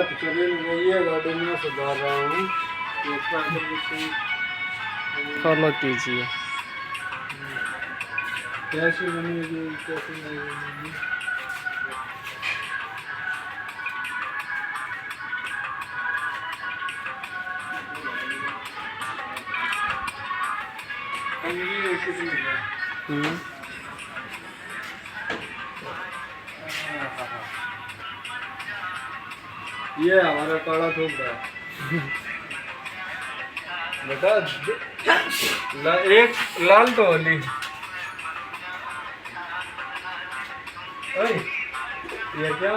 तो चलिए ये गार्डन में सुधार रहा हूँ। फॉलो कीजिए। कैसे बनेगी कैसे नहीं बनेगी। ये हमारा काला थोक रहा है बेटा। एक लाल तो होली। ओए ये क्या